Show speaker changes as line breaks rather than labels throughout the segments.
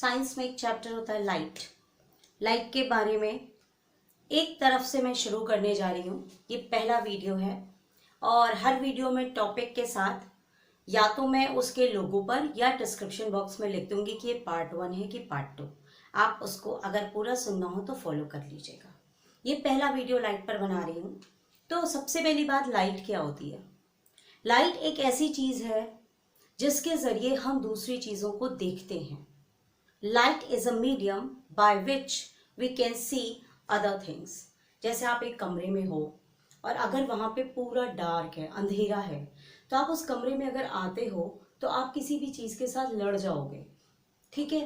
Science में एक chapter होता है लाइट। लाइट के बारे में एक तरफ से मैं शुरू करने जा रही हूँ। ये पहला वीडियो है और हर वीडियो में टॉपिक के साथ या तो मैं उसके लोगो पर या डिस्क्रिप्शन बॉक्स में लिख दूंगी कि ये पार्ट 1 है कि पार्ट 2। आप उसको अगर पूरा सुनना हो तो फॉलो कर लीजिएगा। ये पहला वीडियो लाइट पर बना रही हूँ। तो सबसे पहली बात, लाइट क्या होती है? लाइट एक ऐसी चीज़ है जिसके ज़रिए हम दूसरी चीज़ों को देखते हैं। Light is a medium by which we can see other things. जैसे आप एक कमरे में हो और अगर वहाँ पे पूरा डार्क है, अंधेरा है, तो आप उस कमरे में अगर आते हो तो आप किसी भी चीज़ के साथ लड़ जाओगे। ठीक है,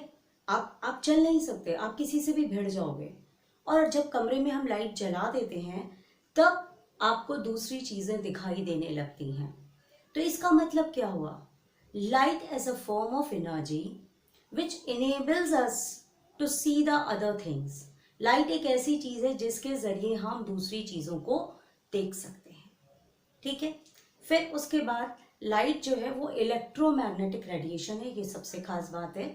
आप चल नहीं सकते, आप किसी से भी भिड़ जाओगे। और जब कमरे में हम लाइट जला देते हैं तब आपको दूसरी चीज़ें दिखाई देने लगती हैं। तो इसका मतलब क्या हुआ? Light as a form of energy which enables us to see the other things. Light एक ऐसी चीज़ है जिसके ज़रिए हम दूसरी चीज़ों को देख सकते हैं। ठीक है, फिर उसके बाद लाइट जो है वो इलेक्ट्रोमैग्नेटिक रेडिएशन है। ये सबसे खास बात है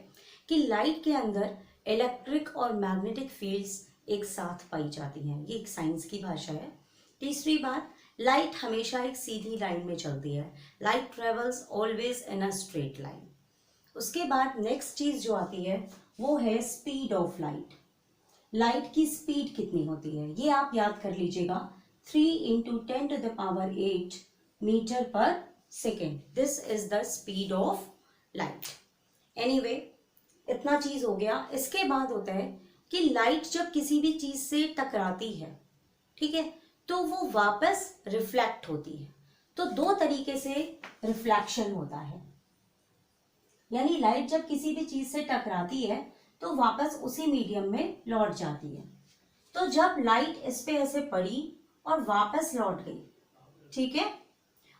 कि लाइट के अंदर इलेक्ट्रिक और मैग्नेटिक फील्ड्स एक साथ पाई जाती हैं। ये एक साइंस की भाषा है। तीसरी बात, लाइट हमेशा एक सीधी लाइन में चलती है। Light travels always in a straight line. उसके बाद नेक्स्ट चीज जो आती है वो है स्पीड ऑफ लाइट। लाइट की स्पीड कितनी होती है ये आप याद कर लीजिएगा, 3 × 10⁸ मीटर पर second. This is the speed of light. Anyway, इतना चीज हो गया। इसके बाद होता है कि लाइट जब किसी भी चीज से टकराती है, ठीक है, तो वो वापस रिफ्लेक्ट होती है। तो दो तरीके से रिफ्लेक्शन होता है, यानी लाइट जब किसी भी चीज से टकराती है तो वापस उसी मीडियम में लौट जाती है। तो जब लाइट इस पे ऐसे पड़ी और वापस लौट गई, ठीक है,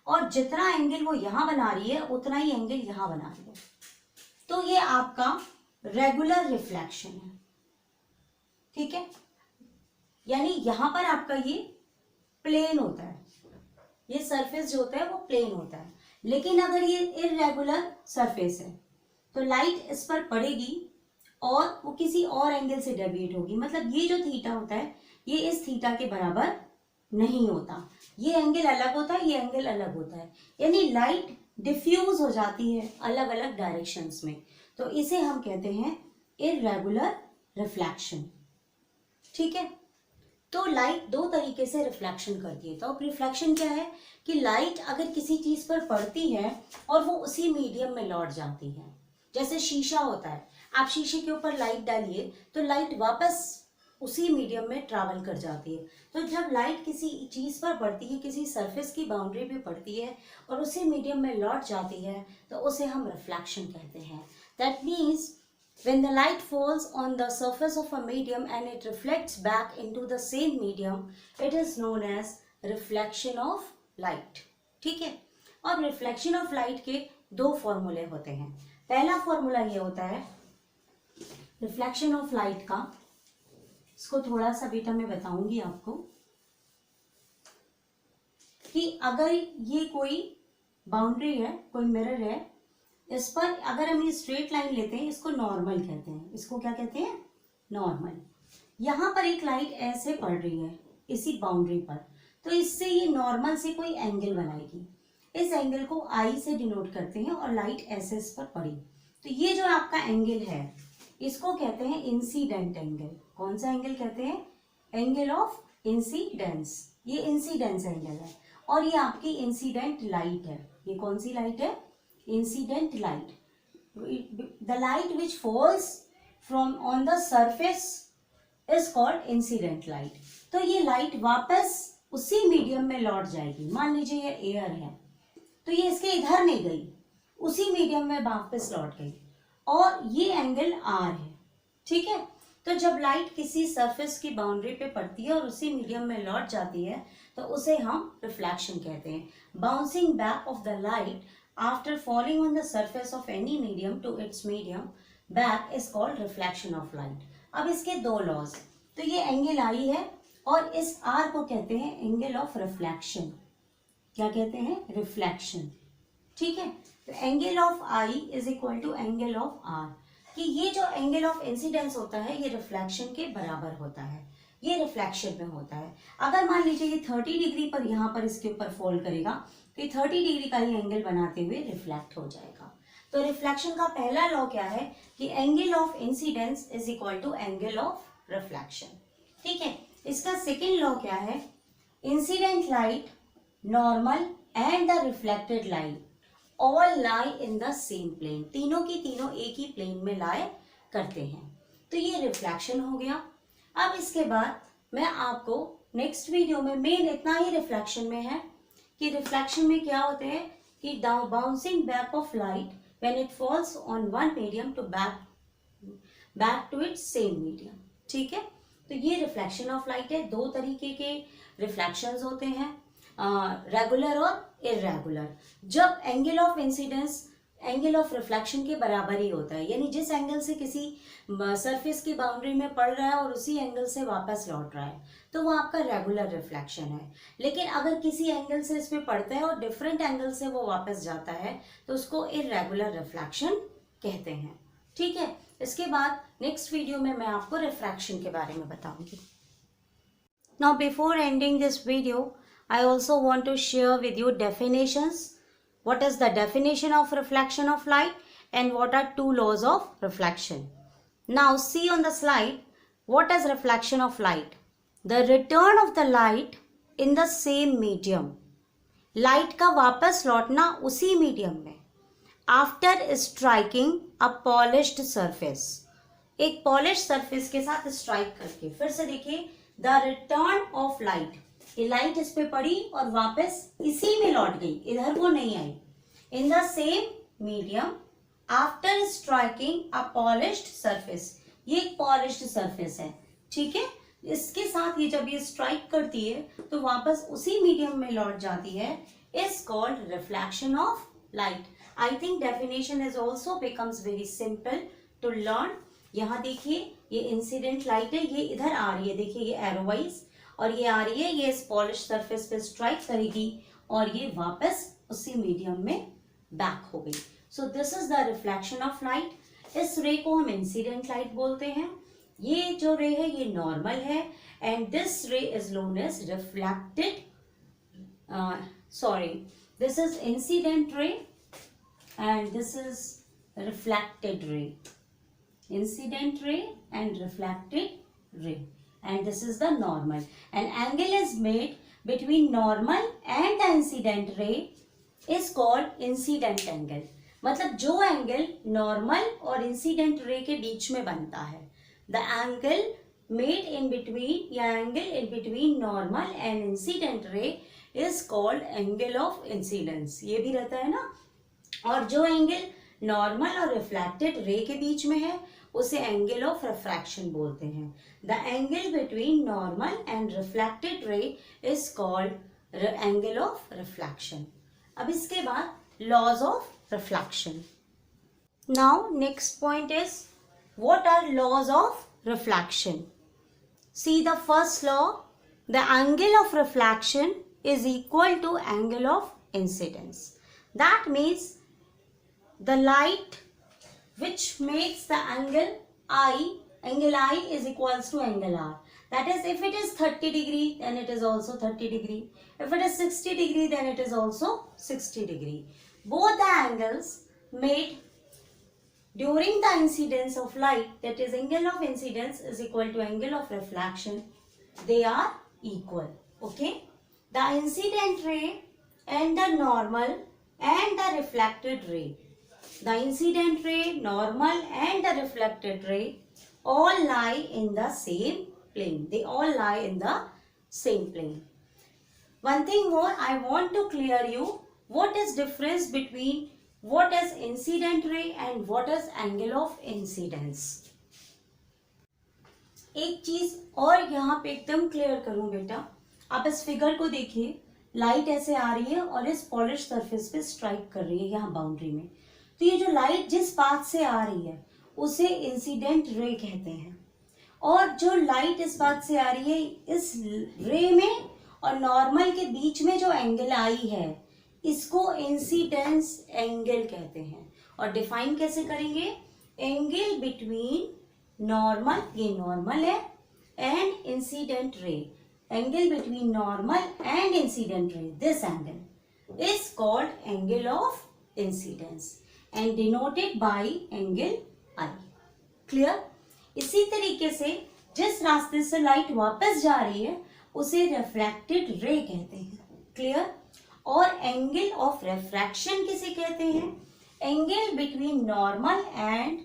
और जितना एंगल वो यहां बना रही है उतना ही एंगल यहां बना रही है, तो ये आपका रेगुलर रिफ्लेक्शन है। ठीक है, यानी यहां पर आपका ये प्लेन होता है, ये सरफेस जो होता है वो प्लेन होता है। लेकिन अगर ये इररेगुलर सरफेस है तो लाइट इस पर पड़ेगी और वो किसी और एंगल से डेविएट होगी। मतलब ये जो थीटा होता है ये इस थीटा के बराबर नहीं होता। ये एंगल अलग होता है, ये एंगल अलग होता है, यानी लाइट डिफ्यूज हो जाती है अलग अलग डायरेक्शंस में। तो इसे हम कहते हैं इररेगुलर रिफ्लेक्शन। ठीक है, तो लाइट दो तरीके से रिफ्लेक्शन करती है। तो रिफ्लेक्शन क्या है कि लाइट अगर किसी चीज पर पड़ती है और वो उसी मीडियम में लौट जाती है। जैसे शीशा होता है, आप शीशे के ऊपर लाइट डालिए तो लाइट वापस उसी मीडियम में ट्रैवल कर जाती है। तो जब लाइट किसी चीज पर पड़ती है, किसी सरफेस की बाउंड्री पे पड़ती है और उसी मीडियम में लौट जाती है तो उसे हम रिफ्लेक्शन कहते हैं। That means when the light falls on the surface of a medium and it reflects back into the same medium, it is known as reflection of light. ठीक है, और रिफ्लेक्शन ऑफ लाइट के दो फॉर्मूले होते हैं। पहला फॉर्मूला ये होता है रिफ्लेक्शन ऑफ लाइट का, इसको थोड़ा सा बेटा मैं बताऊंगी आपको, कि अगर ये कोई बाउंड्री है, कोई मिरर है, इस पर अगर हम ये स्ट्रेट लाइन लेते हैं, इसको नॉर्मल कहते हैं। इसको क्या कहते हैं? नॉर्मल। यहाँ पर एक लाइट ऐसे पड़ रही है इसी बाउंड्री पर, तो इससे ये नॉर्मल से कोई एंगल बनाएगी। इस एंगल को आई से डिनोट करते हैं और लाइट ऐसे इस पर पड़ी, तो ये जो आपका एंगल है इसको कहते हैं इंसिडेंट एंगल। कौन सा एंगल कहते हैं? Angle of incidence. ये इंसिडेंस एंगल है और ये आपकी इंसिडेंट लाइट है। ये कौन सी लाइट है? Incident light. The light which falls from on the surface is called incident light. तो ये लाइट वापस उसी मीडियम में लौट जाएगी। मान लीजिए ये एयर है तो ये इसके इधर नहीं गई, उसी मीडियम में वापस लौट गई और ये एंगल आर है। ठीक है, तो जब लाइट किसी सरफेस की बाउंड्री पे पड़ती है और उसी मीडियम में लौट जाती है तो उसे हम रिफ्लेक्शन कहते हैं। Bouncing back of the light after falling on the surface of any medium to its medium back is called reflection of light. अब इसके दो लॉज, तो ये एंगल आई है और इस आर को कहते हैं एंगल ऑफ रिफ्लेक्शन। क्या कहते हैं? रिफ्लेक्शन। ठीक है, तो angle of i is equal to angle of r, कि ये जो एंगल ऑफ इंसिडेंस होता है ये रिफ्लेक्शन के बराबर होता है, ये रिफ्लेक्शन में होता है। अगर मान लीजिए ये 30 डिग्री पर यहाँ पर इसके ऊपर फॉल करेगा तो ये 30 डिग्री का ही एंगल बनाते हुए रिफ्लेक्ट हो जाएगा। तो रिफ्लेक्शन का पहला लॉ क्या है कि angle of incidence is equal to angle of reflection. ठीक है, इसका सेकेंड लॉ क्या है, incident light, normal and the reflected light all lie in the same plane, तीनों की तीनों एक ही प्लेन में लाए करते हैं। तो ये रिफ्लेक्शन हो गया। अब इसके बाद मैं आपको नेक्स्ट वीडियो में मेन इतना ही रिफ्लेक्शन में है कि रिफ्लेक्शन में क्या होते हैं कि bouncing back of light when it falls on one medium to back to its same medium. ठीक है, तो ये रिफ्लेक्शन ऑफ लाइट है। दो तरीके के रिफ्लेक्शंस होते हैं, रेगुलर और इर्रेगुलर। जब angle of incidence angle of reflection के बराबर ही होता है, यानी जिस एंगल से किसी सरफेस की बाउंड्री में पड़ रहा है और उसी एंगल से वापस लौट रहा है, तो वो आपका रेगुलर रिफ्लेक्शन है। लेकिन अगर किसी एंगल से इसमें पड़ता है और डिफरेंट एंगल से वो वापस जाता है तो उसको इर्रेगुलर रिफ्लेक्शन कहते हैं। ठीक है, इसके बाद नेक्स्ट वीडियो में मैं आपको रिफ्रैक्शन के बारे में बताऊंगी। Now before ending this video I also want to share with you definitions. What is the definition of reflection of light and what are two laws of reflection? Now see on the slide, what is reflection of light? The return of the light in the same medium. Light का वापस लौटना उसी medium में after striking a polished surface. एक polished surface के साथ strike करके, फिर से देखिए, the return of light, ये लाइट इस पे पड़ी और वापस इसी में लौट गई, इधर वो नहीं आई। In the same medium after striking a polished surface, ये एक पॉलिश्ड सरफेस है। ठीक है, इसके साथ ये जब ये स्ट्राइक करती है तो वापस उसी मीडियम में लौट जाती है, is called reflection of light. I think definition is also becomes very simple to learn. यहाँ देखिए, ये इंसिडेंट लाइट है, ये इधर आ रही है, देखिए ये एरो वाइज, और ये आ रही है, ये इस पॉलिश सरफेस पे स्ट्राइक करेगी और ये वापस उसी मीडियम में बैक हो गई। So this is the reflection of light. इस रे को हम इंसिडेंट लाइट बोलते हैं। ये जो रे है ये नॉर्मल है and this ray is known as reflected, this is incident ray and this is reflected ray, incident ray and reflected ray, and this is the normal. An angle is made between normal and the incident ray is called incident angle. मतलब जो angle normal और incident ray के बीच में बनता है, the angle made in between या angle in between normal and incident ray is called angle of incidence. ये भी रहता है ना। और जो एंगल नॉर्मल और रिफ्लेक्टेड रे के बीच में है उसे एंगल ऑफ रिफ्रैक्शन बोलते हैं। The angle between normal and reflected ray is called angle of reflection. अब इसके बाद laws of reflection. Now next point is what are laws of reflection. See the first law, the angle of reflection is equal to angle of incidence. That means the light which makes the angle I is equals to angle R. That is, if it is 30 degree then it is also 30 degree. If it is 60 degree then it is also 60 degree. Both the angles made during the incidence of light, that is angle of incidence is equal to angle of reflection, they are equal. Okay, the incident ray and the normal and the reflected ray, the incident ray, normal and the reflected ray all lie in the same plane. They all lie in the same plane. One thing more I want to clear you, what is difference between what is incident ray and what is angle of incidence. एक चीज और यहाँ पे एकदम clear करूं बेटा, आप इस फिगर को देखिए, लाइट ऐसे आ रही है और इस पॉलिश सरफेस पे स्ट्राइक कर रही है यहाँ बाउंड्री में। तो ये जो लाइट जिस पाथ से आ रही है उसे इंसिडेंट रे कहते हैं, और जो लाइट इस पाथ से आ रही है इस रे में और नॉर्मल के बीच में जो एंगल आई है इसको इंसिडेंस एंगल कहते हैं। और डिफाइन कैसे करेंगे, एंगल बिटवीन नॉर्मल, ये नॉर्मल है, and incident ray, angle between normal and incident ray, this angle is called angle of incidence and denoted by angle I. Clear? इसी तरीके से जिस रास्ते से लाइट वापस जा रही है उसे रिफ्रैक्टेड रे कहते हैं। क्लियर? और एंगल ऑफ रिफ्रैक्शन किसे कहते हैं? एंगल बिटवीन नॉर्मल एंड,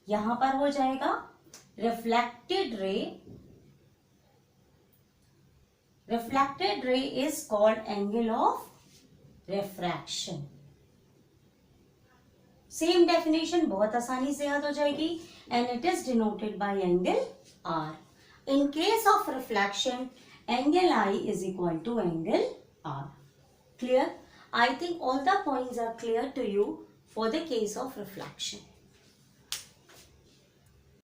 यहां पर हो जाएगा reflected ray, reflected ray is called angle of refraction. Same definition बहुत आसानी से याद हो जाएगी, and it is denoted by angle r. In case of reflection angle i is equal to angle r. Clear? I think all the points are clear to you for the case of reflection.